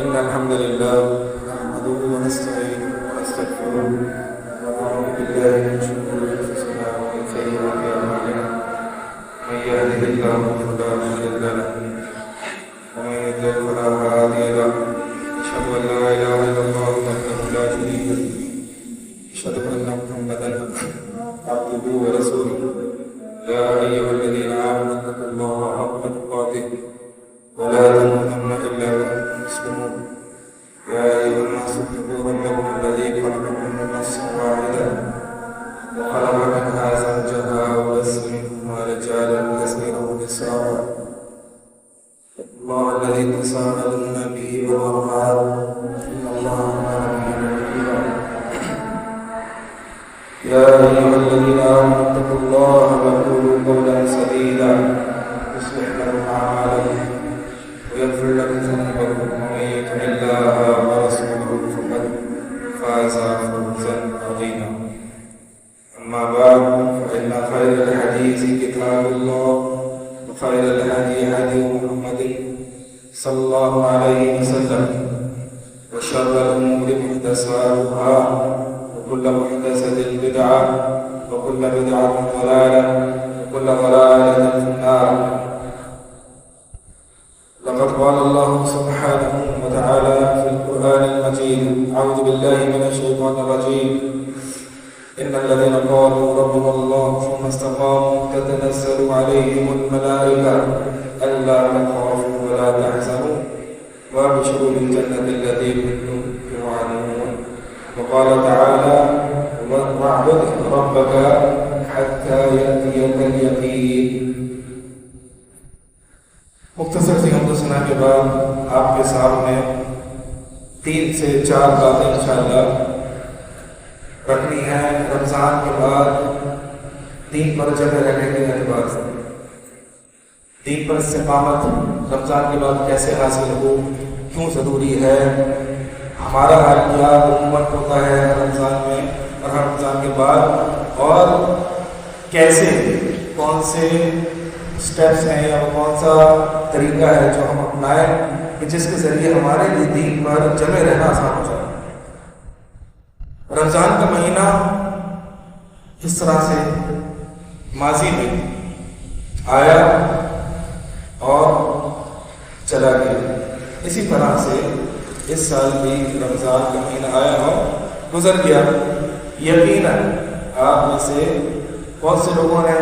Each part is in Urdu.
إن الحمد لله نحمده ونستعينه ونستغفره ونعوذ بالله من شرور أنفسنا ومن سيئات أعمالنا من يهده الله فلا مضل له ومن يضلل فلا هادي له أشهد أن لا إله إلا الله وحده لا شريك له أشهد أن محمدا عبده ورسوله يا أيها الذين آمنوا اتقوا الله حق تقاته ولا تموتن إلا وأنتم مسلمون يا أيها الناس اتقوا ربكم الذي خلقكم من نفس واحدة وخلق منها زوجها وبث منهما رجالا كثيرا ونساء الله الذي تساءلون به والأرحام إن الله كان بكم رقيبا يا أيها الذين آمنوا اتقوا الله وقولوا قولا سديدا يصلح لكم أعمالكم ويغفر لكم ذنوبكم ومن يطع الله ورسوله فقد فاز فوزا عظيما أما بعد فإن خير الحديث كتاب الله وخير الهدي هدي محمد صلى الله عليه وسلم وشر الأمور محدثاتها وكل محدثة بدعة وكل بدعة ضلالة وكل ضلالة في النار. لقد قال الله سبحانه وتعالى في القرآن المجيد أعوذ بالله من الشيطان الرجيم إن الذين قالوا ربنا الله ثم استقاموا تتنزل عليهم الملائكة ألا تخافوا ولا تحزنوا وابشروا بالجنة التي كنتم توعدون. وقال تعالى واعبد ربك حتى يأتيك اليقين. مختصر سی حمد و ثنا کے بعد آپ کے سامنے 3 سے 4 باتیں انشاءاللہ رکھنی ہے رمضان کے بعد دین پر جمع رہنے کے اعتبار سے. دین پر استقامت رمضان کے بعد کیسے حاصل ہو، کیوں ضروری ہے، ہمارا حال کیا عموماً ہوتا ہے رمضان میں اور رمضان کے بعد، اور کیسے کون سے اسٹیپس ہیں یا کون سا طریقہ ہے جو ہم اپنائیں کہ جس کے ذریعے ہمارے لیے دین پر جمع رہنا آسان ہو جائے. رمضان کا مہینہ اس طرح سے ماضی میں آیا اور چلا گیا، اسی طرح سے اس سال بھی رمضان کا مہینہ آیا اور گزر گیا. یقیناً آپ میں سے بہت سے لوگوں نے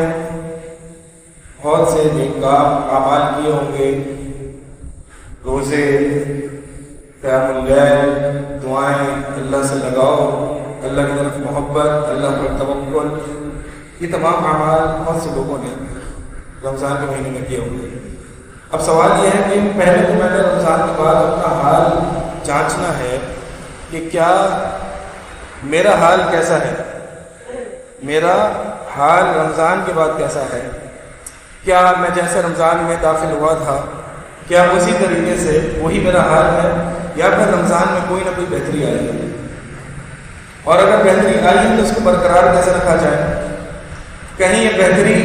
بہت سے نیکام اعمال کیے ہوں گے، روزے، قیام اللیل، دعائیں، اللہ سے لگاؤ، اللہ کی طرف محبت، اللہ پر توکل، یہ تمام اعمال بہت سے لوگوں نے رمضان کے مہینے میں کیے ہوں گے. اب سوال یہ ہے کہ پہلے تو میں نے رمضان کے بعد اپنا حال جانچنا ہے کہ کیا میرا حال کیسا ہے، میرا حال رمضان کے بعد کیسا ہے. کیا میں جیسے رمضان میں داخل ہوا تھا کیا اسی طریقے سے وہی میرا حال ہے، یا پھر رمضان میں کوئی نہ کوئی بہتری آئی ہے، اور اگر بہتری آئی ہے تو اس کو برقرار کیسے رکھا جائے، کہیں یہ بہتری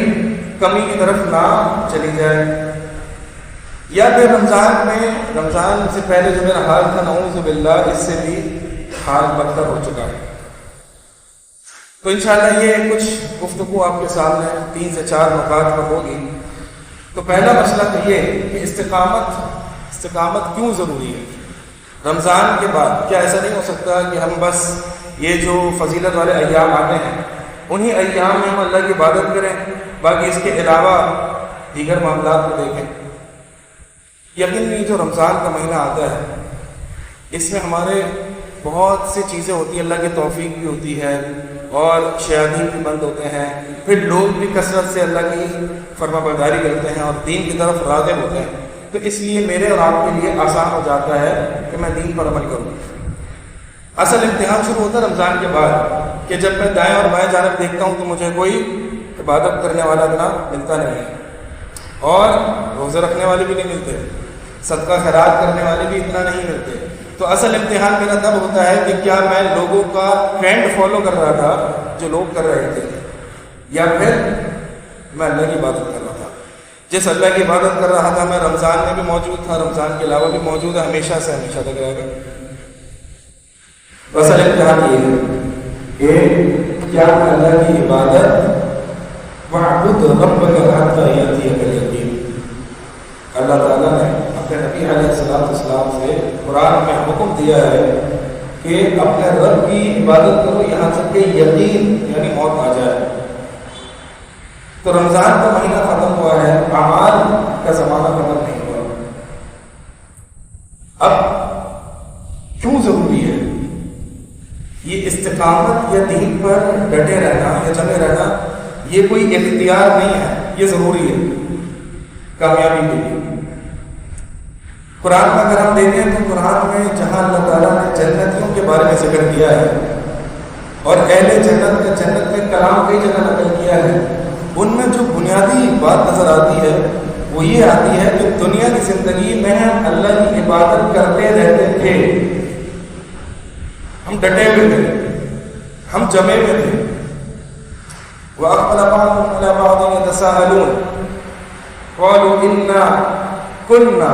کمی کی طرف نہ چلی جائے، یا پھر رمضان سے پہلے جو میرا حال تھا نعوذ باللہ اس سے بھی حال بدتر ہو چکا ہے. تو انشاءاللہ یہ کچھ گفتگو آپ کے سامنے 3 سے 4 نکات پر ہوگی. تو پہلا مسئلہ تو یہ کہ استقامت کیوں ضروری ہے رمضان کے بعد. کیا ایسا نہیں ہو سکتا کہ ہم بس یہ جو فضیلت والے ایام آتے ہیں انہی ایام میں ہم اللہ کی عبادت کریں، باقی اس کے علاوہ دیگر معاملات کو دیکھیں؟ یقیناً جو رمضان کا مہینہ آتا ہے اس میں ہمارے بہت سی چیزیں ہوتی ہیں، اللہ کی توفیق بھی ہوتی ہے اور شیاطین بھی بند ہوتے ہیں، پھر لوگ بھی کثرت سے اللہ کی فرما برداری کرتے ہیں اور دین کی طرف راغب ہوتے ہیں. تو اس لیے میرے اور آپ کے لیے آسان ہو جاتا ہے کہ میں دین پر عمل کروں. اصل امتحان شروع ہوتا ہے رمضان کے بعد کہ جب میں دائیں اور بائیں جانب دیکھتا ہوں تو مجھے کوئی عبادت کرنے والا اتنا ملتا نہیں ہے، اور روزے رکھنے والے بھی نہیں ملتے، صدقہ خیرات کرنے والے بھی اتنا نہیں ملتے. تو اصل امتحان میرا تب ہوتا ہے کہ کیا میں لوگوں کا ٹرینڈ فالو کر رہا تھا جو لوگ کر رہے تھے، یا پھر میں اللہ کی عبادت کر رہا تھا. جس اللہ کی عبادت کر رہا تھا میں رمضان میں بھی موجود تھا، رمضان کے علاوہ بھی موجود ہے، ہمیشہ سے ہمیشہ تک رہے گا۔ اصل امتحان یہ ہے کہ کیا اللہ کی عبادت وَاعْبُدْ رَبَّكَ حَتَّىٰ يَأْتِيَكَ الْيَقِينُ، اللہ تعالیٰ نے اپنے نبی علیہ السلام سے قرآن میں حکم دیا ہے کہ اپنے رب کی عبادت کرو یہاں تک کہ یقین یعنی موت آ جائے۔ تو رمضان کا مہینہ ختم ہوا ہے، اعمال کا زمانہ ختم نہیں ہوا۔ اب کیوں ضروری ہے یہ استقامت یا دین پر ڈٹے رہنا یا جمے رہنا؟ یہ کوئی اختیار نہیں ہے، یہ ضروری ہے کامیابی کے لیے۔ قرآن میں اگر ہم دیکھیں تو قرآن میں جہاں اللہ تعالیٰ نے جنتیوں کے بارے میں ذکر کیا ہے اور اہل جنت کا جنت میں کلام کئی جگہ نقل کیا ہے، ان میں جو بنیادی بات نظر آتی ہے وہ یہ آتی ہے کہ دنیا کی زندگی میں ہم اللہ کی عبادت کرتے رہتے تھے، ہم ڈٹے ہوئے تھے، ہم جمے ہوئے تھے۔ وَأَقْبَلَ بَعْضُهُمْ عَلَىٰ بَعْضٍ يَتَسَاءَلُونَ قَالُوا إِنَّا كُنَّا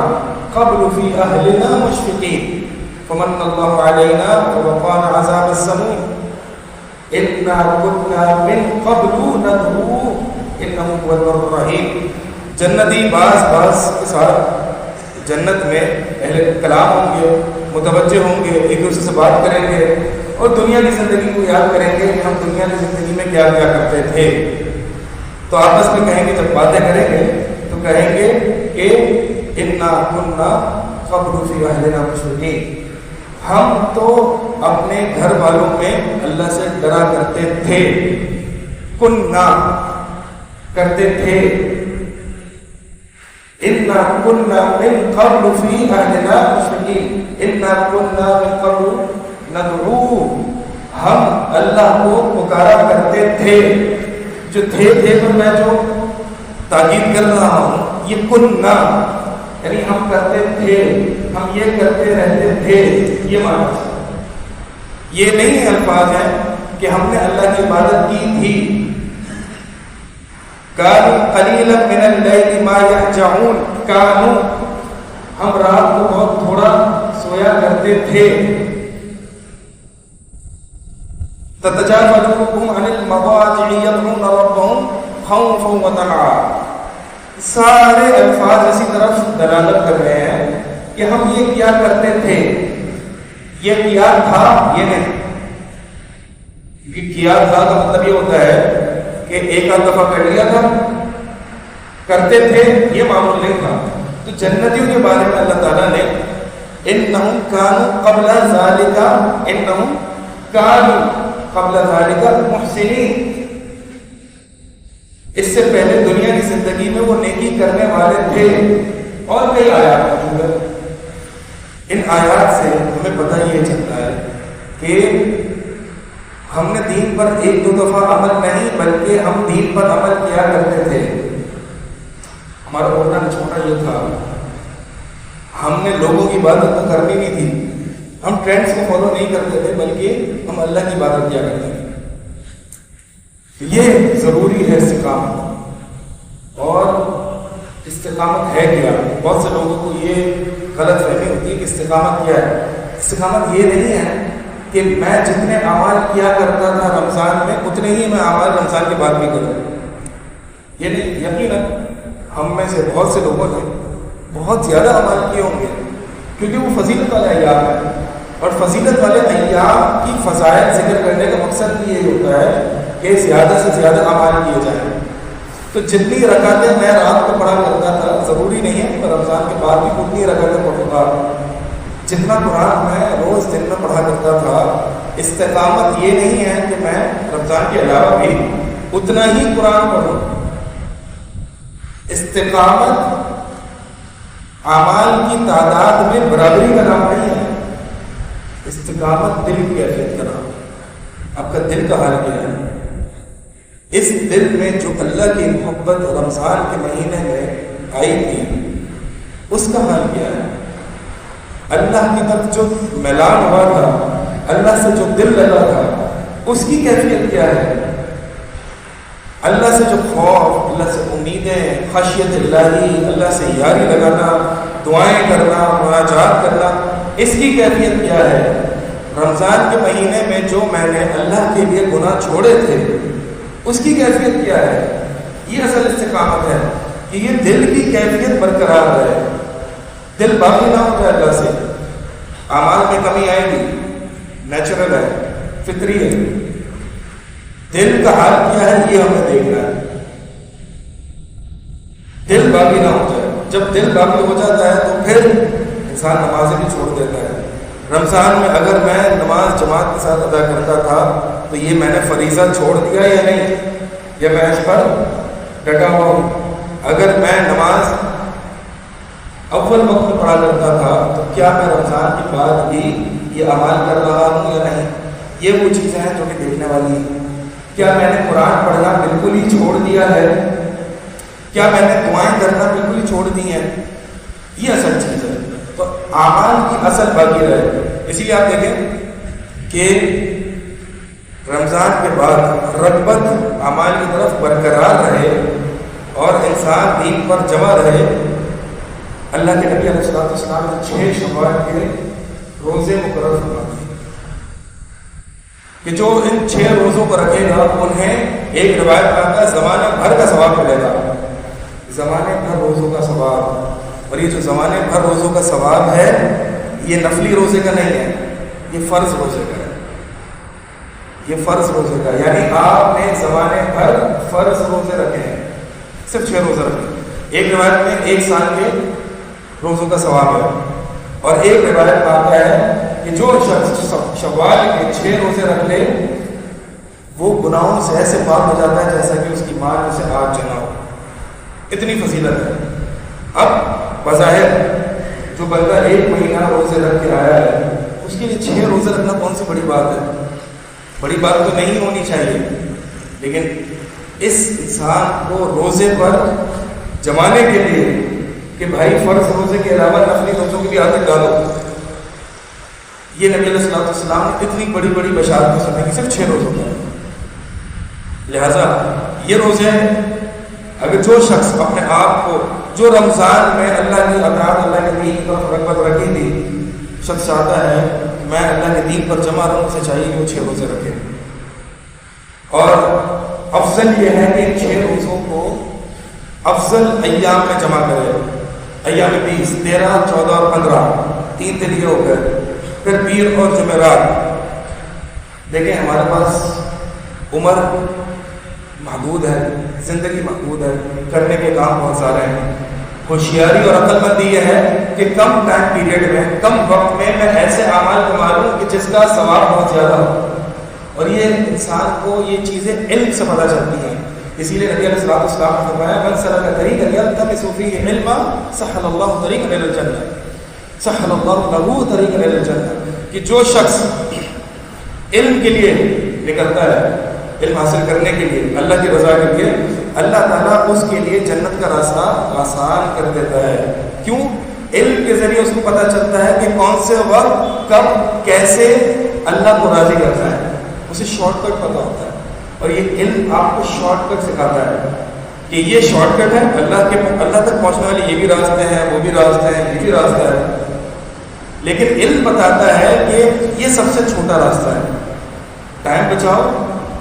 قَبْلُ فِي أَهْلِنَا مُشْفِقِينَ فَمَنَّ اللَّهُ عَلَيْنَا وَوَقَانَا عَذَابَ السَّمُومِ إِنَّا كُنَّا مِن قَبْلُ نَدْعُوهُ إِنَّهُ هُوَ الْبَرُّ الرَّحِيمُ۔ جنتی باز کے ساتھ جنت میں اہل کلام ہوں گے، متوجہ ہوں گے، ایک دوسرے سے بات کریں گے اور دنیا کی زندگی کو یاد کریں گے کہ ہم دنیا کی زندگی میں کیا کیا کرتے تھے۔ تو آپس میں کہیں گے، جب باتیں کریں گے تو کہیں گے کہ انا کننا قبل فی اہلنا مشفقین، ہم تو اپنے گھر والوں میں اللہ سے ڈرا کرتے تھے، کننا کرتے تھے، انا کننا من قبل فی اہلنا مشفقین، انا کننا من قبل ندعوه، ہم اللہ کو پکارا کرتے تھے۔ جو تھے پر میں جو تاکید کر رہا ہوں یہ کننا یعنی ہم کرتے تھے، ہم یہ کرتے رہتے تھے، یہ معنی ہے۔ یہ نہیں الفاظ ہیں کہ ہم نے اللہ کی عبادت کی تھی۔ کانوا قلیلا من اللیل ما یہجعون، کانوا ہم رات کو بہت تھوڑا سویا کرتے تھے۔ تتجافى جنوبهم عن المضاجع يدعون ربهم خوفا وطمعا، سارے الفاظ اسی طرف دلالت کر رہے ہیں کہ ہم یہ کیا کرتے تھے، یہ کیا تھا، یہ نہیں۔ یہ کیا تھا کا مطلب یہ ہوتا ہے کہ ایک آدھ دفعہ کر لیا تھا، کرتے تھے، یہ معمول نہیں تھا۔ تو جنتیوں کے بارے میں اللہ تعالیٰ نے انہم کانوا قبل ذالک، انہم کانوا قبل ذالک محسنین، اس سے پہلے دنیا کی زندگی میں وہ نیکی کرنے والے تھے۔ اور کئی آیات موجود ہیں، ان آیات سے ہمیں پتہ یہ چلتا ہے کہ ہم نے دین پر ایک دو دفعہ عمل نہیں بلکہ ہم دین پر عمل کیا کرتے تھے۔ ہمارا اڑنا چھوٹا یہ تھا، ہم نے لوگوں کی عبادت تو کرنی نہیں تھی، ہم ٹرینڈز کو فالو نہیں کرتے تھے بلکہ ہم اللہ کی عبادت کیا کرتے تھے۔ یہ ضروری ہے استقامت۔ اور استقامت ہے کیا؟ بہت سے لوگوں کو یہ غلط فہمی ہوتی ہے کہ استقامت کیا ہے۔ استقامت یہ نہیں ہے کہ میں جتنے اعمال کیا کرتا تھا رمضان میں اتنے ہی میں اعمال رمضان کے بعد بھی کروں، یہ نہیں۔ یقیناً ہم میں سے بہت سے لوگوں نے بہت زیادہ اعمال کیے ہوں گے کیونکہ وہ فضیلت والے ایام ہیں، اور فضیلت والے ایام کی فضائل ذکر کرنے کا مقصد بھی یہی ہوتا ہے کہ زیادہ سے زیادہ اعمال کیے جائیں۔ تو جتنی رکعتیں میں رات کو پڑھا کرتا تھا، ضروری نہیں ہے کہ رمضان کے بعد بھی اتنی رکعتیں پڑھوں گا، جتنا قرآن میں روز دن میں پڑھا کرتا تھا۔ استقامت یہ نہیں ہے کہ میں رمضان کے علاوہ بھی اتنا ہی قرآن پڑھوں۔ استقامت اعمال کی تعداد میں برابری کا نام نہیں ہے، استقامت دل کی کیفیت کا نام۔ آپ کا دل کا حال کیا ہے؟ اس دل میں جو اللہ کی محبت رمضان کے مہینے میں آئی تھی اس کا حال کیا ہے؟ اللہ کی طرف جو میلان ہوا تھا، اللہ سے جو دل لگا تھا، اس کی کیفیت کیا ہے؟ اللہ سے جو خوف، اللہ سے امیدیں، خشیت الہی، اللہ سے یاری لگانا، دعائیں کرنا، مناجات کرنا، اس کی کیفیت کیا ہے؟ رمضان کے مہینے میں جو میں نے اللہ کے لیے گناہ چھوڑے تھے اس کی کیفیت کیا ہے؟ یہ اصل استقامت ہے کہ یہ دل کی کیفیت برقرار رہے، دل باقی نہ ہو جائے اللہ سے۔ اعمال میں کمی آئے گی، نیچرل ہے، فطری ہے، دل کا حال کیا ہے یہ ہمیں دیکھنا ہے، دل باقی نہ ہو جائے۔ جب دل باقی ہو جاتا ہے تو پھر انسان نمازیں بھی چھوڑ دیتا ہے۔ رمضان میں اگر میں نماز جماعت کے ساتھ ادا کرتا تھا تو یہ میں نے فریضہ چھوڑ دیا یا نہیں، یا میں اس پر ڈٹا ہوا ہوں؟ اگر میں نماز اول وقت میں پڑھا کرتا تھا تو کیا میں رمضان کے بعد بھی یہ اعمال کر رہا ہوں یا نہیں؟ یہ وہ چیزیں ہیں جو کہ دیکھنے والی ہیں۔ کیا میں نے قرآن پڑھنا بالکل ہی چھوڑ دیا ہے؟ کیا میں نے دعائیں کرنا بالکل ہی چھوڑ دی ہیں؟ یہ اصل چیز ہے۔ تو اعمال کی اصل باقی رہے۔ اسی لیے آپ دیکھیں کہ رمضان کے بعد رغبت اعمال کی طرف برقرار رہے اور انسان دین پر جمع رہے۔ اللہ کے نبی علیہ السلام نے 6 شوال کے روزے مقرر فرمائے کہ جو ان 6 روزوں کو رکھے گا انہیں ایک روایت میں آتا ہے زمانے بھر کا ثواب ملے گا، زمانے بھر روزوں کا ثواب۔ اور یہ جو زمانے بھر روزوں کا ثواب ہے یہ نفلی روزے کا نہیں ہے، یہ فرض روزے کا ہے، یہ فرض روزے کا، یعنی آپ نے زمانے بھر فرض روزے رکھے ہیں، صرف 6 روزے رکھے۔ ایک روایت میں 1 سال کے روزوں کا ثواب ہے، اور ایک روایت میں آتا ہے کہ جو شخص شوال کے 6 روزے رکھ لے وہ گناہوں سے ایسے پاک ہو جاتا ہے جیسا کہ اس کی ماں نے اسے آگ جلا ہو۔ اتنی فضیلت ہے۔ اب بظاہر جو بندہ 1 مہینہ روزے رکھ کے آیا ہے اس کے لیے 6 روزے رکھنا کون سی بڑی بات ہے؟ بڑی بات تو نہیں ہونی چاہیے، لیکن اس انسان کو روزے پر جمانے کے لیے کہ بھائی فرض روزے کے علاوہ نفلی روزوں کی بھی عادت ڈالو، یہ نبی علیہ السلام نے اتنی بڑی بڑی بشارتیں سنائی کہ صرف 6 روزوں کا۔ لہذا یہ روزے اگر جو شخص اپنے آپ کو جو رمضان میں اللہ کی اطاعت، اللہ کے دین کی طرف رغبت رکھی تھی، شخص چاہتا ہے کہ میں اللہ کے دین پر جمع رہوں، اسے چاہیے کہ وہ 6 روزے رکھے۔ اور افضل یہ ہے کہ ان 6 روزوں کو افضل ایام میں جمع کرے۔ ایام 20، 13، 14 اور 15، 3 دن یہ ہو گئے۔ پھر پیر اور جمعرات۔ دیکھیں ہمارے پاس عمر محدود ہے، زندگی محدود ہے، کرنے کے کام بہت سارے ہیں۔ ہوشیاری اور عقل مندی یہ ہے کہ کم ٹائم پیریڈ میں، کم وقت میں میں ایسے اعمال کو ماروں کہ جس کا ثواب بہت زیادہ ہو، اور یہ انسان کو یہ چیزیں علم سے پتہ چلتی ہیں۔ اسی لیے نبی علیہ السلام نے فرمایا من سلک طریقا یلتمس فیہ علما سہل اللہ طریقا الی الجنہ، سہل اللہ لہ طریقا الی الجنہ، کہ جو شخص علم کے لیے نکلتا ہے، علم حاصل کرنے کے لیے، اللہ کی رضا کے لیے، اللہ تعالیٰ اس کے لیے جنت کا راستہ آسان کر دیتا ہے۔ کیوں؟ علم کے ذریعے اس کو پتہ چلتا ہے کہ کون سے وقت کب کیسے اللہ کو راضی کرتا ہے، اسے شارٹ کٹ پتہ ہوتا ہے۔ اور یہ علم آپ کو شارٹ کٹ سکھاتا ہے کہ یہ شارٹ کٹ ہے، اللہ تک پہنچنے والے یہ بھی راستے ہیں، وہ بھی راستے ہیں، یہ بھی راستہ ہے، لیکن علم بتاتا ہے کہ یہ سب سے چھوٹا راستہ ہے۔ ٹائم بچاؤ،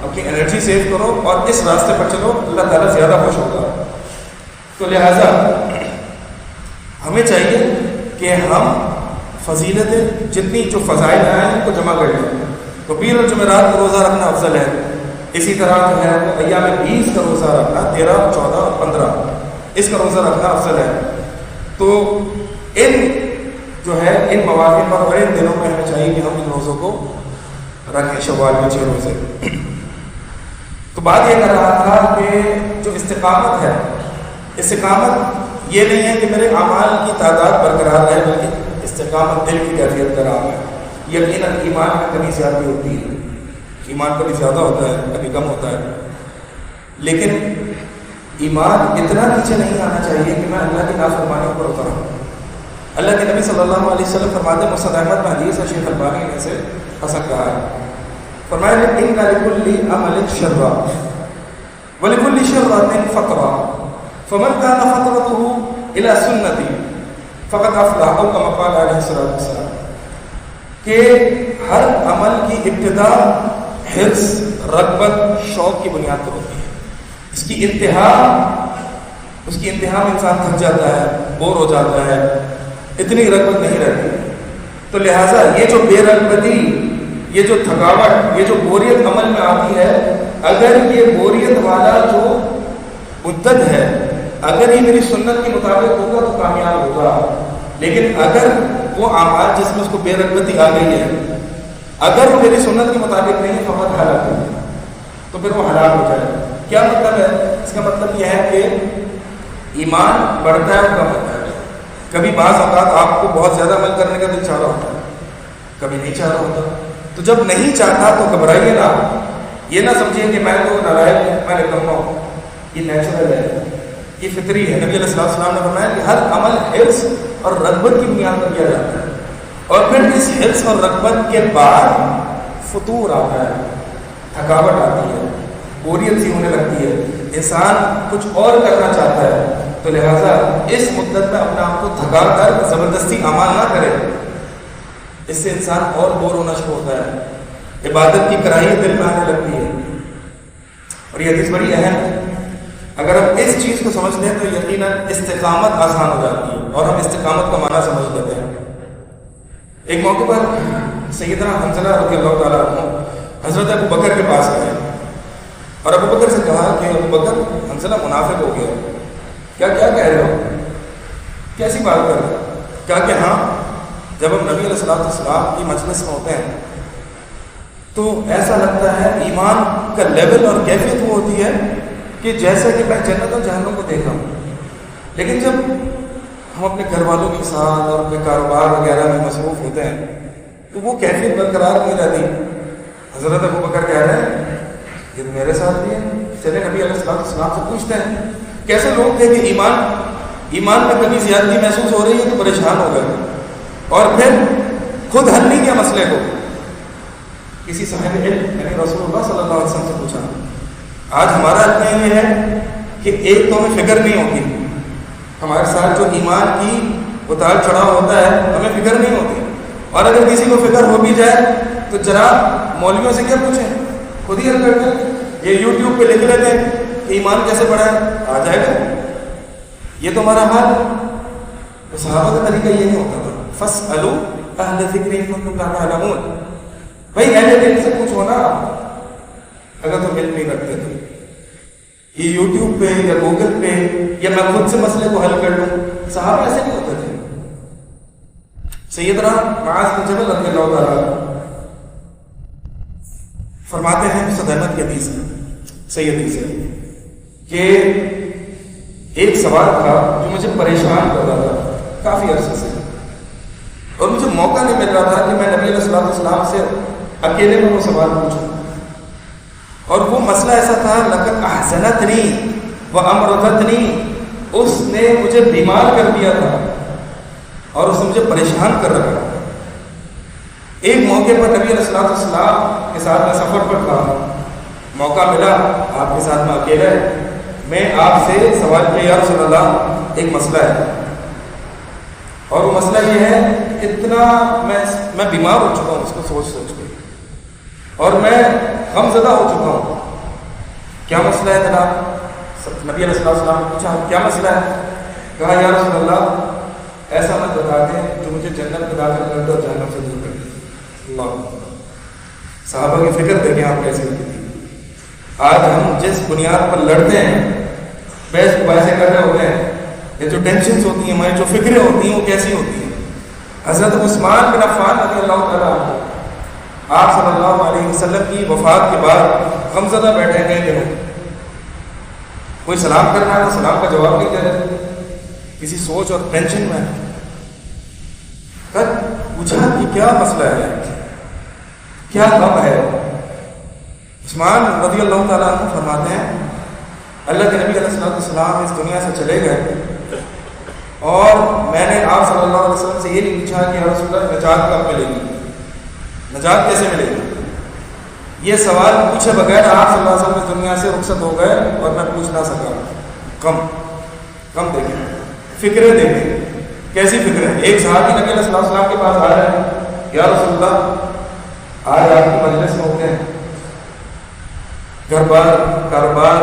اپنی انرجی سیو کرو اور اس راستے پر چلو، اللہ تعالیٰ زیادہ خوش ہوگا۔ تو لہٰذا ہمیں چاہیے کہ ہم فضیلتیں جتنی جو فضائل ہیں ان کو جمع کر لیں۔ تو پیر اور جمعرات کا روزہ رکھنا افضل ہے۔ اسی طرح جو ہے ایام 20 کا روزہ رکھنا، 13، 14 اور 15 اس کا روزہ رکھنا افضل ہے۔ تو ان جو ہے ان مواقع پر اور ان دنوں میں ہمیں چاہیے کہ ہم ان روزوں کو رکھیں، شوال میں 6 روزے۔ تو بات یہ کر رہا تھا کہ جو استقامت ہے، استقامت یہ نہیں ہے کہ میرے اعمال کی تعداد برقرار رہے، بلکہ استقامت دل کی کیفیت کا نام ہے۔ یقیناً ایمان میں کمی زیادہ ہوتی ہے، ایمان کبھی زیادہ ہوتا ہے، کبھی کم ہوتا ہے، لیکن ایمان اتنا نیچے نہیں آنا چاہیے کہ میں اللہ کی نافرمانیوں پر اتروں۔ اللہ کے نبی صلی اللہ علیہ وسلم فرماتے ہیں، مسند احمد میں حدیث ہے، شیخ البانی نے اسے حسن کہا ہے، فرمایا ان لکل عمل شرا وَلِكُلِّ شِرْعَةٍ فَتْرَةٌ فَمَنْ كَانَ فَتْرَتُهُ إِلَى سُنَّتِي فَقَدْ أَفْلَحَ أَوْ كَمَا قَالَ عَلَيْهِ الصَّلَاةُ وَالسَّلَامُ کہ ہر عمل کی ابتدا حرص، رغبت، شوق کی بنیاد پر ہوتی ہے. اس کی انتہا میں انسان تھک جاتا ہے، بور ہو جاتا ہے، اتنی رغبت نہیں رہتی. تو لہٰذا یہ جو بے رغبتی، یہ جو تھکاوٹ، یہ جو بوریت عمل میں آتی ہے، اگر یہ بوریت والا جو مدت ہے اگر یہ میری سنت کے مطابق ہوگا تو کامیاب ہوگا. لیکن اگر وہ اعمال جس میں اس کو بے رغبتی آ گئی ہے اگر وہ میری سنت کے مطابق نہیں ہے فقط ہلاک ہے، تو پھر وہ ہلاک ہو جائے گا. کیا مطلب ہے اس کا؟ مطلب یہ ہے کہ ایمان بڑھتا ہے اور کم ہوتا ہے. کبھی بعض اوقات آپ کو بہت زیادہ عمل کرنے کا دل چاہ رہا ہوتا ہے، کبھی نہیں چاہ رہا ہوتا. تو جب نہیں چاہتا تو گھبرائیے نہ، یہ نہ سمجھیں کہ میں تو نالائق ہوں، میں نکما ہوں. یہ نیچرل ہے، یہ فطری ہے. نبی علیہ السلام نے فرمایا کہ ہر عمل حرص اور رغبت کی بنیاد پر کیا جاتا ہے، اور پھر اس حرص اور رغبت کے بعد فتور آتا ہے، تھکاوٹ آتی ہے، بوریت سی ہونے لگتی ہے، انسان کچھ اور کرنا چاہتا ہے. تو لہٰذا اس مدت میں اپنے آپ کو تھکا کر زبردستی اعمال نہ کرے، اس سے انسان اور بور ہونا شروع ہوتا ہے، عبادت کی کراہیت دل میں آنے لگتی ہے. اور یہ حدیث بڑی اہم ہے. اگر ہم اس چیز کو سمجھ لیں تو یقیناً استقامت آسان ہو جاتی ہے اور ہم استقامت کا معنی سمجھ لیتے ہیں. ایک موقع پر سیدنا حنظلہ رضی اللہ تعالیٰ عنہ حضرت ابو بکر کے پاس گئے اور ابو بکر سے کہا کہ ابو بکر حنظلہ منافق ہو گیا. کیا کہہ رہے ہو؟ کیسی بات کر رہے ہو؟ کہا کہ ہاں، جب ہم نبی علیہ السلام کی مجلس میں ہوتے ہیں تو ایسا لگتا ہے ایمان کا لیول اور کیفیت وہ ہوتی ہے کہ جیسا کہ میں جنت اور جہنم کو دیکھا ہوں. لیکن جب ہم اپنے گھر والوں کے ساتھ اور اپنے کاروبار وغیرہ میں مصروف ہوتے ہیں تو وہ کیفیت برقرار نہیں رہتی. حضرت ابو بکر کہہ رہے ہیں یہ میرے ساتھ بھی ہے، چلے نبی علیہ السلام سے پوچھتے ہیں. کیسے لوگ تھے کہ ایمان میں کبھی زیادتی محسوس ہو رہی ہے تو پریشان ہو گئے اور پھر خود حل نہیں کیا مسئلے کو. کسی صاحب علم یعنی رسول اللہ صلی اللہ علیہ وسلم سے پوچھا. آج ہمارا اتنا یہ ہے کہ ایک تو ہمیں فکر نہیں ہوتی، ہمارے ساتھ جو ایمان کی اتار چڑھاؤ ہوتا ہے ہمیں فکر نہیں ہوتی. اور اگر کسی کو فکر ہو بھی جائے تو جناب مولویوں سے کیا پوچھیں، خود ہی حل کرتے ہیں. یہ یوٹیوب پہ لکھ لیتے ہیں کہ ایمان کیسے بڑھا ہے، آ جائے گا. یہ تو ہمارا حال. تو صحابہ کا طریقہ یہ نہیں ہوتا تھا. فاسألوا اہل الذکر ان کنتم لا تعلمون. بھائی اہل علم سے پوچھو نا اگر تم علم نہیں رکھتے تو. یہ یوٹیوب پہ یا گوگل پہ یا میں خود سے مسئلے کو حل کر لوں، صحابہ ایسے نہیں ہوتے تھے. سیدنا معاذ بن جبل رضی اللہ تعالیٰ فرماتے ہیں مسند احمد کی حدیث میں سیدی سے کہ ایک سوال تھا جو مجھے پریشان کر رہا تھا کافی عرصے سے، اور مجھے موقع نہیں مل رہا تھا کہ میں نبی علیہ السلام سے اکیلے میں وہ سوال پوچھوں. اور وہ مسئلہ ایسا تھا لقد احزنتنی وامرضتنی، اس نے مجھے بیمار کر دیا تھا اور اس نے مجھے پریشان کر رکھا تھا. ایک موقع پر نبی علیہ السلام کے ساتھ میں سفر پر تھا، موقع ملا آپ کے ساتھ میں اکیلا ہے، میں آپ سے سوال کیا یا رسول اللہ ایک مسئلہ ہے، اور وہ مسئلہ یہ ہے اتنا میں بیمار ہو چکا ہوں اس کو سوچ کے، اور میں غم زدہ ہو چکا ہوں. کیا مسئلہ ہے جناب؟ نبی علیہ السلام نے پوچھا کیا مسئلہ ہے؟ کہا یا رسول اللہ ایسا مت بتا دیں جو مجھے جنت میں داخل کر دے اور جہنم سے دور کر دے. اللہ صحابہ کی فکر دیکھیں آپ کیسے ہوتی تھی. آج ہم جس بنیاد پر لڑتے ہیں، بحث مباحثے کر رہے ہوتے ہیں، یہ جو ٹینشنز ہوتی ہیں، ہماری جو فکریں ہوتی ہیں وہ کیسی ہوتی ہیں. حضرت عثمان بن عفان رضی اللہ تعالیٰ عنہ آپ صلی اللہ علیہ وسلم کی وفات کے بعد غمزدہ بیٹھے کئی دنوں، کوئی سلام کرنا ہے تو سلام کا جواب نہیں دے رہے، کسی سوچ اور ٹینشن میں. پوچھا کہ کیا مسئلہ ہے، کیا غم ہے؟ عثمان رضی اللہ تعالیٰ عنہ فرماتے ہیں اللہ کے نبی علیہ السلام اس دنیا سے چلے گئے اور میں نے آپ صلی اللہ علیہ وسلم سے یہ نہیں پوچھا کہ یا رسول اللہ نجات کب ملے گی، نجات کیسے ملے گی. یہ سوال پوچھے بغیر آپ صلی اللہ علیہ وسلم اس دنیا سے رخصت ہو گئے اور میں پوچھ نہ سکا. کم دیکھیں, فکریں دیکھیں کیسی فکریں. ایک صحابی نبی علیہ السلام کے پاس آ رہے ہیں, یا رسول اللہ آج آپ کی مجلس میں ہوتے ہیں, گھر بار کاروبار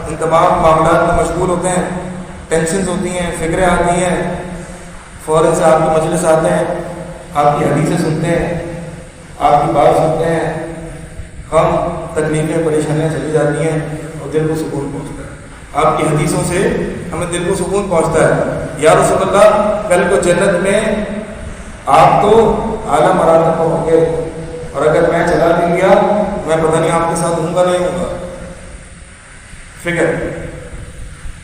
ان تمام معاملات میں مشغول ہوتے ہیں, ٹینشنز ہوتی ہیں, فکریں آتی ہیں, فوراً سے آپ کی مجلس آتے ہیں, آپ کی حدیثیں سنتے ہیں, آپ کی بات سنتے ہیں, ہم تکلیفیں پریشانیاں چلی جاتی ہیں اور دل کو سکون پہنچتا ہے. آپ کی حدیثوں سے ہمیں دل کو سکون پہنچتا ہے. یا رسول اللہ کل کو جنت میں آپ تو اعلیٰ مراتب پر ہوں گے, اور اگر میں چلا بھی گیا میں پتہ نہیں آپ کے ساتھ ہوں گا نہیں ہوں گا. فکر,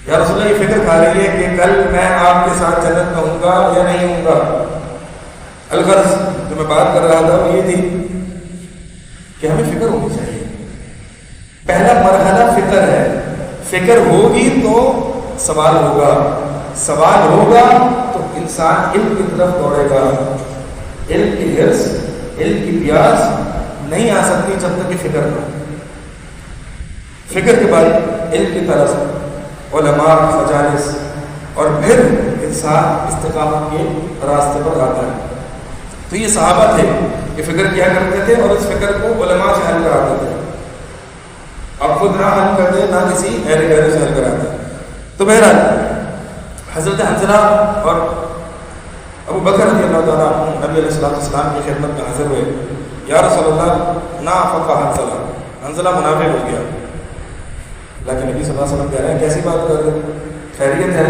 یا رسول اللہ یہ فکر کھا رہی ہے کہ کل میں آپ کے ساتھ جنت میں ہوں گا یا نہیں ہوں گا. الغرض جو میں بات کر رہا تھا وہ یہ تھی کہ ہمیں فکر ہونی چاہیے. پہلا مرحلہ فکر ہے. فکر ہوگی تو سوال ہوگا, سوال ہوگا تو انسان علم کی طرف دوڑے گا. علم کی حرص, علم کی پیاس نہیں آ سکتی جب تک کہ فکر نہ. فکر کے بعد علم کی طرف, علماء, مجالس, اور پھر انسان استقامت کے راستے پر آتا ہے. تو یہ صحابہ تھے کہ فکر کیا کرتے تھے اور اس فکر کو علماء سے حل کراتے تھے. اب خود نہ حل کرتے نہ کسی اہل غیر سے حل کراتے. تو بہرحال حضرت حنظلہ اور ابو بکر رضی اللہ تعالیٰ عنہ نبی علیہ السلام کی خدمت میں حاضر ہوئے. یا رسول اللہ نا فقہ حنظلہ, حنظلہ منافق ہو گیا. لیکن نبی صلی اللہ علیہ وسلم کہہ رہے ہیں کیسی بات کر رہے ہیں, خیریت ہے؟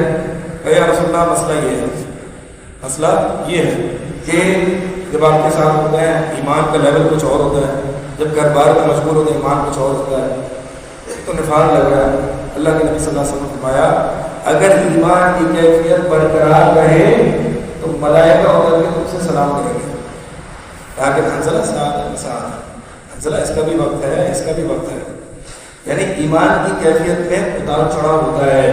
کہ یا رسول اللہ مسئلہ یہ ہے, مسئلہ یہ ہے کہ جب آپ کے ساتھ ہوتے ہیں ایمان کا لیول کچھ اور ہوتا ہے, جب گھر بار میں مشغول ہوتے ہیں ایمان کچھ اور ہوتا ہے, تو نفاق لگ رہا ہے. اللہ کے نبی صلی اللہ علیہ وسلم نے فرمایا اگر ایمان کی کیفیت برقرار رہے تو ملائکہ اتر کے تم سے سلام کریں گے. تاکہ حنظلہ ساتھ حنظلہ اس کا بھی وقت ہے, اس کا بھی وقت ہے. یعنی ایمان کی کیفیت میں اتار چڑھاؤ ہوتا ہے,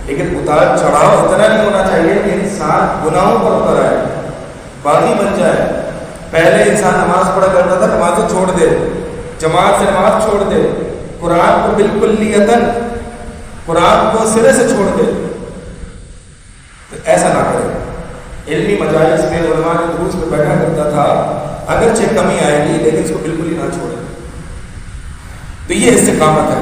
لیکن اتار چڑھاؤ اتنا نہیں ہونا چاہیے کہ انسان گناہوں پر اتر آئے, باغی بن جائے. پہلے انسان نماز پڑھا کرتا تھا, نمازیں چھوڑ دے, جماعت سے نماز چھوڑ دے, قرآن کو بالکل لیتن قرآن کو سرے سے چھوڑ دے. تو ایسا نہ کرے. علمی مجالس میں علماء کے دروس میں بیٹھا کرتا تھا, اگرچہ کمی آئے گی لیکن اس کو بالکل ہی نہ چھوڑے. تو یہ استقامت ہے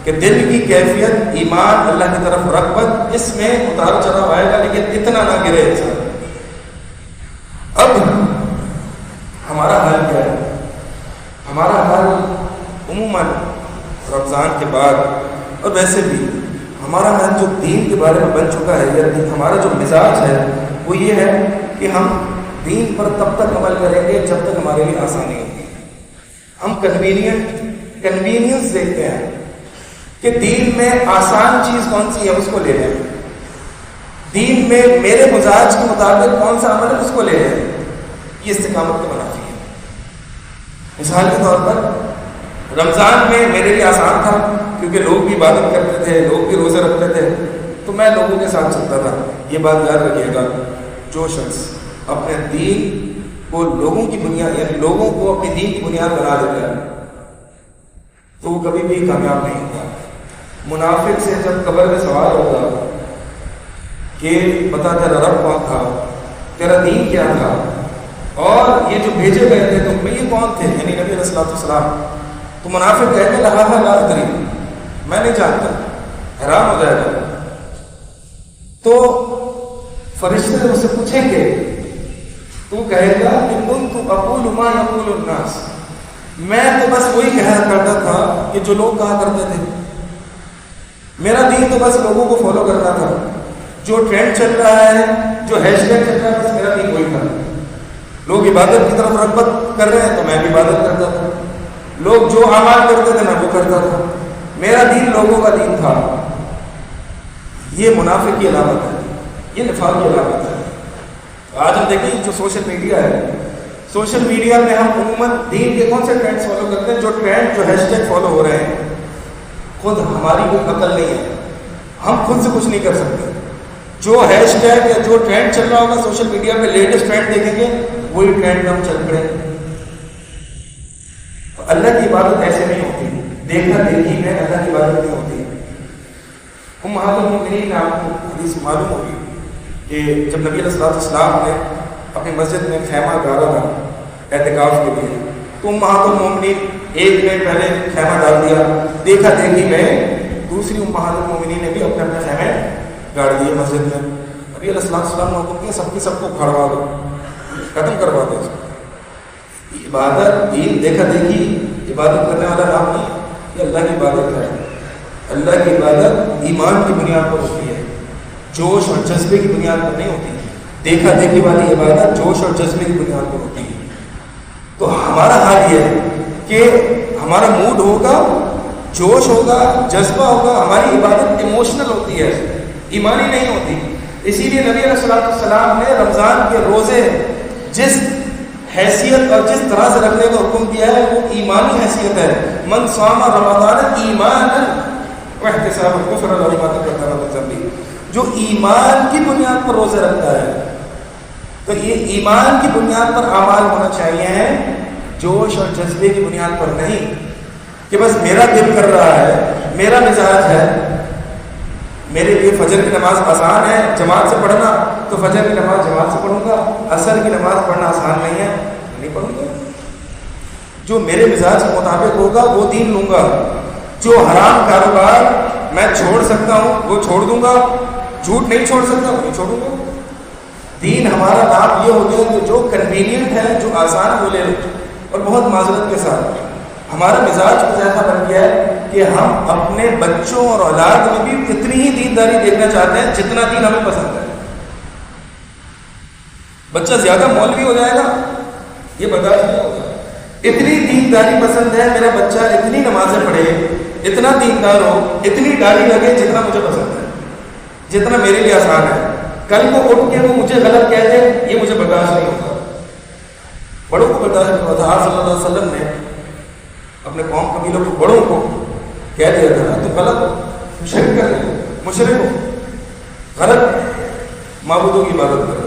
کہ دل کی کیفیت, ایمان, اللہ کی طرف رغبت, اس میں اتار چڑھاؤ آئے گا لیکن اتنا نہ گرے انسان. اب ہمارا حال کیا ہے؟ ہمارا حال عموماً رمضان کے بعد اور ویسے بھی ہمارا حال جو دین کے بارے میں بن چکا ہے, یا ہمارا جو مزاج ہے وہ یہ ہے کہ ہم دین پر تب تک عمل کریں گے جب تک ہمارے لیے آسانی ہوگی. ہم کنوینئنس دیکھتے ہیں کہ دین میں آسان چیز کون سی ہے اس کو لے لیں, دین میں میرے مزاج کے مطابق کون سا عمل ہے اس کو لے لیں. یہ استقامت کا منافی ہے. مثال کے طور پر رمضان میں میرے لیے آسان تھا کیونکہ لوگ بھی عبادت کرتے تھے, لوگ بھی روزے رکھتے تھے, تو میں لوگوں کے ساتھ چلتا تھا. یہ بات یاد رکھیے گا, جو شخص اپنے دین کو لوگوں کی بنیاد, یعنی لوگوں کو اپنی دین کی بنیاد بنا دیتا ہے, تو وہ کبھی بھی کامیاب نہیں ہوتا. منافق سے جب قبر میں سوال ہوگا کہ بتا تیرا رب کون تھا, تیرا دین کیا تھا, اور یہ جو بھیجے گئے تھے تم میں یہ کون تھے, یعنی نبی علیہ السلام, تو منافق کہنے لگا تھا لا ادری, میں نہیں جانتا. حیران ہو جائے گا. تو فرشتے اس سے پوچھیں گے تو وہ کہے گا کہ کنت اقول ما یقول الناس, میں تو بس وہی کہا کرتا تھا کہ جو لوگ کہا کرتے تھے. میرا دین تو بس لوگوں کو فالو کرنا تھا, جو ٹرینڈ چل رہا ہے, جو ہیش ٹیگ چل رہا ہے, بس میرا دین وہی تھا. لوگ عبادت کی طرف رغبت کر رہے ہیں تو میں بھی عبادت کرتا تھا, لوگ جو اعمال کرتے تھے میں وہ کرتا تھا. میرا دین لوگوں کا دین تھا. یہ منافق کی علامت ہے, یہ نفاق کی علامت ہے. آج ہم دیکھیں جو سوشل میڈیا ہے, سوشل میڈیا میں ہم عموماً دین کے کون سے ٹرینڈز فالو کرتے ہیں, جو ٹرینڈ, جو ہیش ٹیگ فالو ہو رہے ہیں. خود ہماری کوئی عقل نہیں ہے, ہم خود سے کچھ نہیں کر سکتے. جو ہیش ٹیگ یا جو ٹرینڈ چل رہا ہوگا سوشل میڈیا پہ, لیٹسٹ ٹرینڈ دیکھیں گے, وہی ٹرینڈ ہم چل پڑیں. اللہ کی عبادت ایسے نہیں ہوتی، دیکھا دیکھی میں اللہ کی عبادت نہیں ہوتی۔ امہات المؤمنین نے آپ کو حدیث معلوم ہوگی کہ جب نبی علیہ السلام نے اپنی مسجد میں خیمہ گاڑا تھا اعتکاف کے لیے، تو امہات المؤمنین ایک نے پہلے خیمہ ڈال دیا، دیکھا دیکھی میں دوسری امہات المؤمنین نے بھی اپنے اپنے خیمے گاڑ دیے مسجد میں۔ نبی علیہ السلام نے حکم کیا سب کی سب کو کھڑوا دو، ختم کروا دو۔ عبادت دین دیکھا دیکھی عبادت کرنے والا نام نہیں، یہ اللہ کی عبادت ہے۔ اللہ کی عبادت ایمان کی بنیاد پر ہوتی ہے، جوش اور جذبے کی بنیاد پر نہیں ہوتی۔ دیکھا دیکھی والی عبادت جوش اور جذبے کی بنیاد پر ہوتی ہے۔ تو ہمارا حال یہ ہے کہ ہمارا موڈ ہوگا، جوش ہوگا، جذبہ ہوگا، ہماری عبادت ایموشنل ہوتی ہے، ایمانی نہیں ہوتی۔ اسی لیے نبی علیہ السلام نے رمضان کے روزے جس حیثیت اور جس طرح سے رکھنے کا حکم دیا ہے وہ ایمانی حیثیت ہے۔ من صام رمضان ایمانا واحتسابا غفر له ما تقدم من ذنبه، جو ایمان کی بنیاد پر روزے رکھتا ہے۔ تو یہ ایمان کی بنیاد پر اعمال ہونا چاہیے ہیں، جوش اور جذبے کی بنیاد پر نہیں کہ بس میرا دل کر رہا ہے، میرا مزاج ہے، میرے لیے فجر کی نماز آسان ہے جماعت سے پڑھنا تو فجر کی نماز جماعت سے پڑھوں گا، عصر کی نماز پڑھنا آسان نہیں ہے نہیں پڑھوں گا۔ جو میرے مزاج کے مطابق ہوگا وہ دین لوں گا۔ جو حرام کاروبار میں چھوڑ سکتا ہوں وہ چھوڑ دوں گا، جھوٹ نہیں چھوڑ سکتا وہ نہیں چھوڑوں گا۔ دین ہمارا نام یہ ہو گیا کہ جو کنوینئنٹ ہے، جو آسان وہ لے لو، اور بہت معذرت کے ساتھ ہمارا مزاج کچھ ایسا بن گیا ہے کہ ہم اپنے بچوں اور اولاد میں بھی اتنی ہی دینداری دیکھنا چاہتے ہیں جتنا دین ہمیں پسند ہے۔ بچہ زیادہ مولوی ہو جائے گا یہ برداشت نہیں ہوگا۔ اتنی دینداری پسند ہے میرا بچہ اتنی نمازیں پڑھے، اتنا دیندار ہو، اتنی داڑھی لگے جتنا مجھے پسند ہے، جتنا میرے لیے آسان ہے۔ کل کو اٹھ کے وہ مجھے غلط کہہ دے یہ مجھے برداشت نہیں ہوتا۔ بڑوں کو برداشت نہیں ہوتا۔ آپ صلی اللہ علیہ وسلم نے اپنے قوم قبیلوں کو بڑوں کو کہہ دیا تھا تو غلط ہو، شرک کر رہے ہو، مشرک ہو، غلط معبودوں کی عبادت کرو۔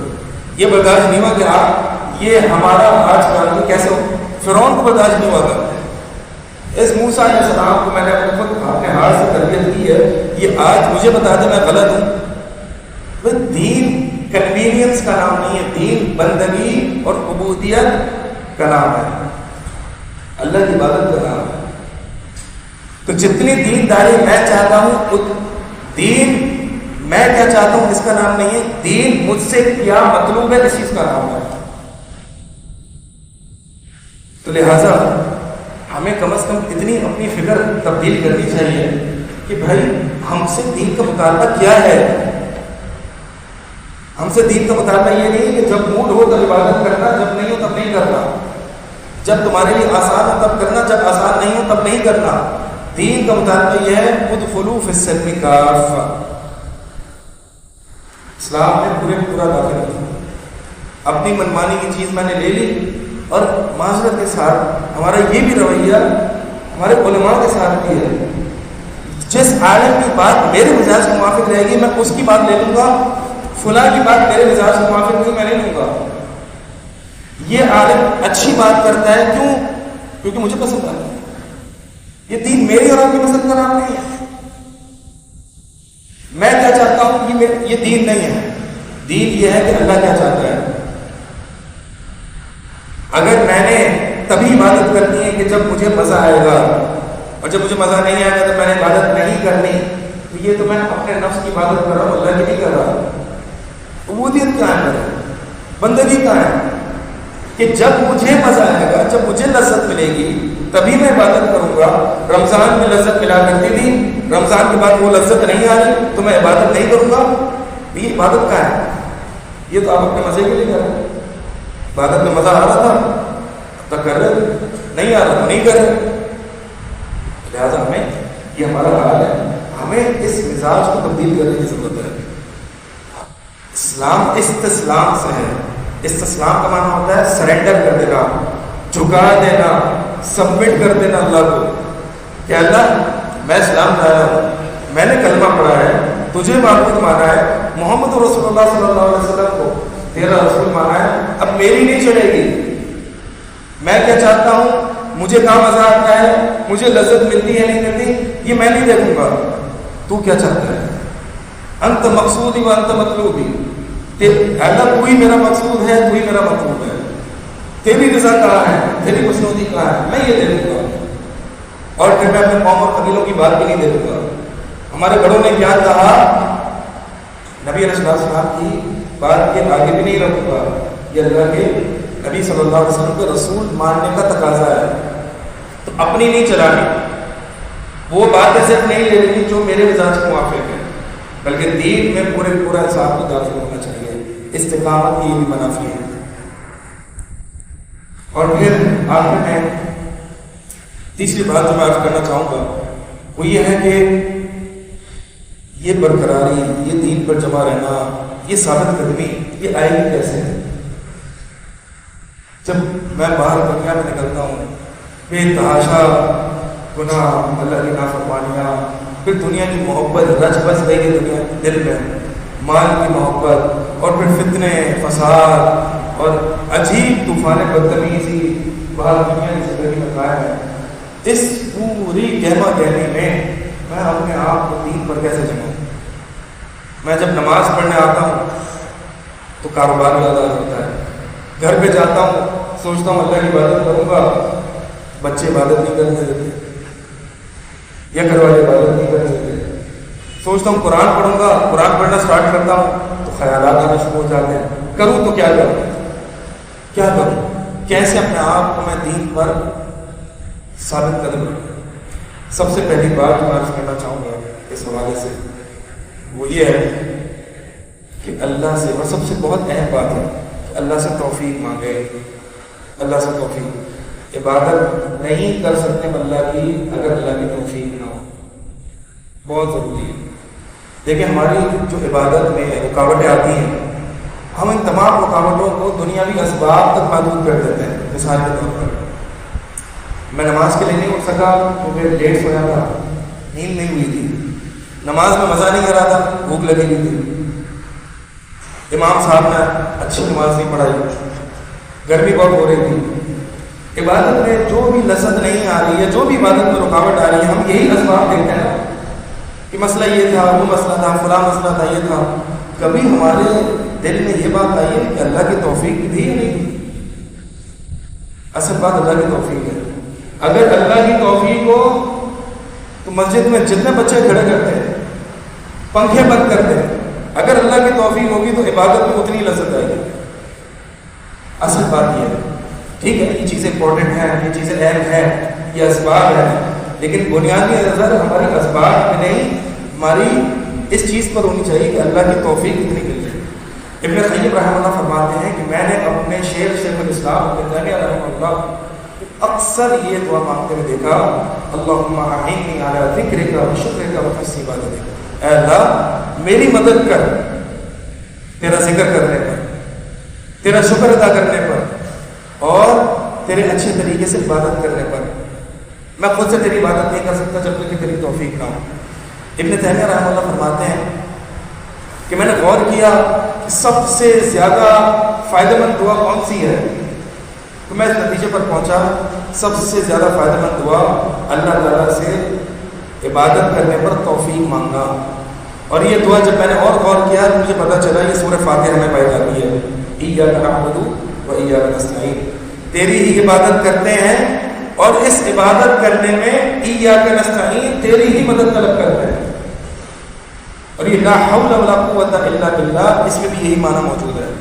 یہ برداشت نہیں ہوا کہ آپ یہ ہمارا آج کل کیسے ہو، فرعون کو برداشت نہیں ہوا تھا۔ اس موسیٰ علیہ السلام کو میں نے اپنے خود اپنے ہاتھ سے تربیت کی ہے، یہ آج مجھے بتا دے میں غلط ہوں۔ دین کنوینئنس کا نام نہیں ہے، دین بندگی اور عبودیت کا نام ہے، اللہ کی عبادت کا نام ہے۔ تو جتنی دینداری میں چاہتا ہوں، دین میں کیا چاہتا ہوں اس کا نام نہیں ہے، دین مجھ سے کیا مطلوب ہے اس چیز کا نام ہے۔ تو لہذا ہمیں کم از کم اتنی اپنی فکر تبدیل کرنی چاہیے کہ بھائی ہم سے دین کا مطالبہ کیا ہے۔ ہم سے دین کا مطالبہ یہ نہیں کہ جب موڈ ہو تب عبادت کرنا، جب نہیں ہو تب نہیں کرنا، جب تمہارے لیے آسان ہو تب کرنا، جب آسان نہیں ہو تب نہیں کرنا۔ دین کا مطالبہ یہ ہے ادخلوا فی السلم کافہ، اسلام میں پورے پورا داخل ہو۔ اپنی منمانی کی چیز میں نے لے لی، اور معذرت کے ساتھ ہمارا یہ بھی رویہ ہمارے علماء کے ساتھ بھی ہے، جس عالم کی بات میرے مزاج کے موافق رہے گی میں اس کی بات لے لوں گا، فلاں کی بات میرے مزاج کے موافق نہیں میں نہیں لوں گا۔ یہ عالم اچھی بات کرتا ہے کیوں؟ کیونکہ مجھے پسند آتا ہے۔ یہ دین میری اور آپ کی پسند کا نام نہیں ہے۔ میں کیا چاہتا ہوں یہ دین نہیں ہے، دین یہ ہے کہ اللہ کیا چاہتا ہے۔ اگر میں نے تبھی عبادت کرنی ہے کہ جب مجھے مزہ آئے گا، اور جب مجھے مزہ نہیں آئے گا تو میں نے عبادت نہیں کرنی، تو یہ تو میں اپنے نفس کی عبادت کر رہا ہوں، اللہ کی نہیں کر رہا۔ عبودیت کہاں ہے، بندگی کہاں ہے کہ جب مجھے مزہ آئے گا، جب مجھے لذت ملے گی تبھی میں عبادت کروں گا۔ رمضان میں لذت ملا کرتی تھی، رمضان کے بعد وہ لذت نہیں آ رہی تو میں عبادت نہیں کروں گا۔ یہ عبادت کہاں ہے؟ یہ تو آپ اپنے مزے کے لیے کر رہے ہیں۔ عبادت میں مزہ آ رہا تھا تو کر رہے، نہیں آ رہا تو نہیں کر رہے۔ لہٰذا ہمیں یہ ہمارا حال ہے، ہمیں اس مزاج کو تبدیل کرنے کی ضرورت ہے۔ اسلام استسلام سے ہے۔ استسلام کا معنی ہوتا ہے سرنڈر کر دینا، جھکا دینا، سبمٹ کر دینا اللہ کو کہ اللہ میں اسلام لایا ہوں، میں نے کلمہ پڑھا ہے، تجھے معبود مانا ہے، محمد رسول اللہ صلی اللہ علیہ وسلم کو تیرا رسول مانا ہے، اب میری نہیں چلے گی۔ میں کیا چاہتا ہوں مجھے کہاں مزہ آتا ہے، مجھے لذت ملتی ہے نہیں ملتی، یہ میں نہیں دیکھوں گا، تو کیا چاہتا ہے؟ انت مقصودی و انت مطلوبی، اللہ تو ہی میرا مقصود ہے، تو ہی میرا مطلوب ہے، تیری رضا کہاں ہے، تیری خوشنودی کہاں ہے، میں یہ دیکھوں گا، اور پھر میں اپنے قوم اور قبیلوں کی بات بھی نہیں دیکھوں گا۔ ہمارے بڑوں نے کیا کہا، نبی علیہ السلام کی بات کے آگے بھی نہیں رکھوں گا، یہ اللہ کے نبی صلی اللہ علیہ وسلم کو رسول ماننے کا تقاضا ہے، تو اپنی نہیں چلانی، وہ باتیں صرف نہیں لے لینی جو میرے مزاج کے موافق ہے، بلکہ دین میں پورا انصاف کو داخل ہونا چاہیے، استقامت کی بھی منافی ہے۔ اور پھر آخر میں تیسری بات جو میں عرض کرنا چاہوں گا وہ یہ ہے کہ یہ برقراری، یہ دین پر جمع رہنا، یہ ثابت قدمی، یہ آئے گی کیسے؟ جب میں باہر دنیا میں نکلتا ہوں، بے تحاشا گناہ، اللہ کی نافرمانیاں، پھر دنیا کی محبت رچ بس گئی ہے دنیا دل میں، مال کی محبت، اور پھر فتنے، فساد اور عجیب طوفان بدتمیزی باہر دنیا کی زندگی میں قائم ہے۔ اس پوری گہما گہمی میں اپنے آپ کو دین پر کیسے جماؤں؟ میں جب نماز پڑھنے آتا ہوں تو کاروبار یاد آ ہوتا ہے، گھر پہ جاتا ہوں سوچتا ہوں اللہ کی عبادت کروں گا، بچے عبادت نہیں کرنے دیتے یا گھر والے عبادت نہیں کرنے دیتے، سوچتا ہوں قرآن پڑھوں گا، قرآن پڑھنا سٹارٹ کرتا ہوں تو خیالات آنا شروع ہو جاتے ہیں، کروں تو کیا کروں، کیسے اپنے آپ کو میں دین پر ثابت قدم رکھوں؟ سب سے پہلی بات جو میں عرض کرنا چاہوں گا اس حوالے سے وہ یہ ہے کہ اللہ سے، اور سب سے بہت اہم بات ہے کہ اللہ سے توفیق مانگے، اللہ سے توفیق، عبادت نہیں کر سکتے اللہ کی اگر اللہ کی توفیق نہ ہو، بہت ضروری ہے۔ دیکھیں ہماری جو عبادت میں رکاوٹیں آتی ہیں، ہم ان تمام رکاوٹوں کو دنیاوی اسباب تک محدود کر دیتے ہیں۔ مثال کے طور پر میں نماز کے لیے نہیں اٹھ سکا کیونکہ لیٹ سویا تھا، نیند نہیں ہوئی تھی، نماز میں مزہ نہیں آ رہا تھا، بھوک لگی ہوئی تھی، امام صاحب نے اچھی نماز نہیں پڑھائی، گرمی بہت ہو رہی تھی، عبادت میں جو بھی لذت نہیں آ رہی ہے، جو بھی عبادت میں رکاوٹ آ رہی ہے، ہم یہی اسباب دیکھتے ہیں کہ مسئلہ یہ تھا، وہ مسئلہ تھا، فلاں مسئلہ تھا، یہ تھا۔ کبھی ہمارے دل میں یہ بات آئی ہے کہ اللہ کی توفیق تھی یا نہیں تھی؟ اصل بات اللہ کی توفیق ہے۔ اگر اللہ کی توفیق ہو تو مسجد میں جتنے بچے کھڑے کرتے ہیں، پنکھے بند کرتے ہیں، اگر اللہ کی توفیق ہوگی تو عبادت میں اتنی لذت آئے گی۔ اصل بات یہ ہے، ٹھیک ہے یہ چیزیں امپورٹنٹ ہیں، یہ چیزیں اہم ہیں، یہ اسباب ہیں، لیکن بنیادی نظر ہماری اسباب میں نہیں، ہماری اس چیز پر ہونی چاہیے کہ اللہ کی توفیق کتنی مل جائے۔ ابن قیم رحمہ اللہ فرماتے ہیں کہ میں نے اپنے شیخ الاسلام ابن تیمیہ رحمہ اللہ اکثر یہ دعا مانگتے ہوئے دیکھا، اللہم اعنی علی ذکرک و شکرک و حسن عبادتک، اے اللہ میری مدد کر تیرا ذکر کرنے پر، تیرا شکر ادا کرنے پر، اور تیرے اچھے طریقے سے عبادت کرنے پر۔ میں خود سے تیری عبادت نہیں کر سکتا جب تک کہ تیری توفیق نہ ہو۔ ابن تیمیہ رحمہ اللہ فرماتے ہیں کہ میں نے غور کیا کہ سب سے زیادہ فائدہ مند دعا کون سی ہے، تو میں اس نتیجے پر پہنچا سب سے زیادہ فائدہ مند دعا اللہ تعالیٰ سے عبادت کرنے پر توفیق مانگنا۔ اور یہ دعا جب میں نے اور غور کیا تو مجھے پتہ چلا یہ سورہ فاتحہ میں پائی جاتی ہے، ایاک نعبد و ایاک نستعین، تیری ہی عبادت کرتے ہیں اور اس عبادت کرنے میں ایاک نستعین تیری ہی مدد طلب کرتے ہیں۔ اور یہ لا حول ولا قوت الا باللہ، اس میں بھی یہی معنی موجود ہے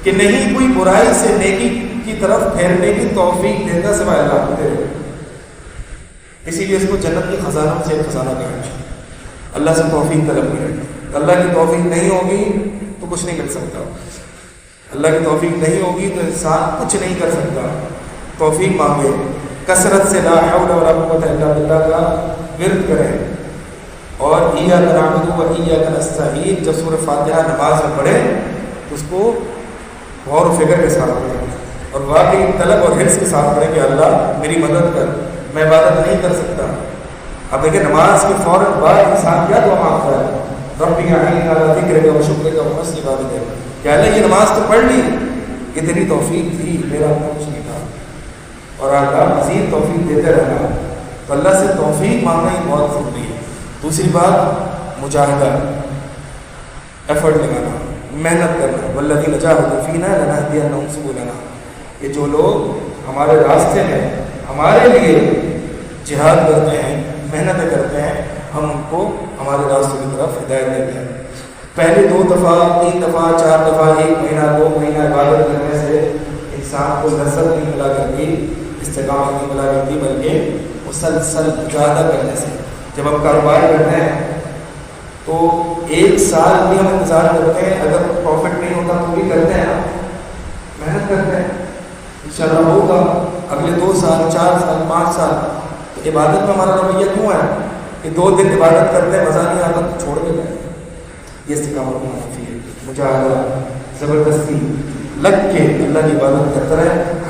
کہ نہیں کوئی برائی سے نیکی کی طرف پھیرنے کی توفیق دیتا سوائے اللہ کو تیرے۔ اسی لیے اس کو جنت کی خزانوں سے ایک خزانہ کہا ہے، اللہ سے توفیق طلب کرے۔ اللہ کی توفیق نہیں ہوگی تو کچھ نہیں مل سکتا، اللہ کی توفیق نہیں ہوگی تو انسان کچھ نہیں کر سکتا۔ توفیق مانگے، کثرت سے لا حول ولا قوت الا باللہ کا ورد کریں، اور ایاک نعبد و ایاک نستعین جب سورہ فاتحہ نماز میں پڑھیں تو اس کو غور و فکر کے ساتھ پڑھیں اور واقعی طلب اور حرص کے ساتھ پڑھیں کہ اللہ میری مدد کر، میں عبادت نہیں کر سکتا۔ اب دیکھیں نماز کے فوراً بعد انسان کیا دعا مانگتا ہے، ربی اعنی علی ذکرک و شکرک و حسن عبادتک، کہ اللہ یہ نماز تو پڑھ لی، یہ تیری توفیق تھی، میرا اپنا کچھ نہیں تھا، اور اللہ مزید توفیق دیتے رہنا. تو اللہ سے توفیق مانگنا ہی بہت ضروری ہے. دوسری بات مجاہدہ، ایفرٹ لگانا، محنت کرنا. والذین جاہدوا فینا لنہدینہم سبلنا. کہ جو لوگ ہمارے راستے میں ہمارے لیے جہاد کرتے ہیں، محنتیں کرتے ہیں، ہم ان کو ہمارے راستے کی طرف ہدایت دیتے ہیں. پہلے 2 دفعہ 3 دفعہ 4 دفعہ 1 مہینہ 2 مہینہ عبادت کرنے سے انسان کو لذت نہیں ملا کرتی، استقامت نہیں ملا کرتی، بلکہ مسلسل مجاہدہ کرنے سے. جب ہم کاروبار کرتے ہیں تو 1 سال بھی ہم انتظار کرتے ہیں، اگر پروفٹ نہیں ہوتا تو بھی کرتے ہیں نا، محنت کرتے ہیں، انشاءاللہ ہوگا. اگلے 2 سال 4 سال 5 سال. تو عبادت میں ہمارا رویہ کیوں ہے کہ 2 دن عبادت کرتے ہیں، مزہ نہیں آتا تو چھوڑ کے جائیں. یہ استقامت ہونا چاہیے. مجاہدہ، زبردستی لگ کے اللہ کی عبادت کرتا رہے.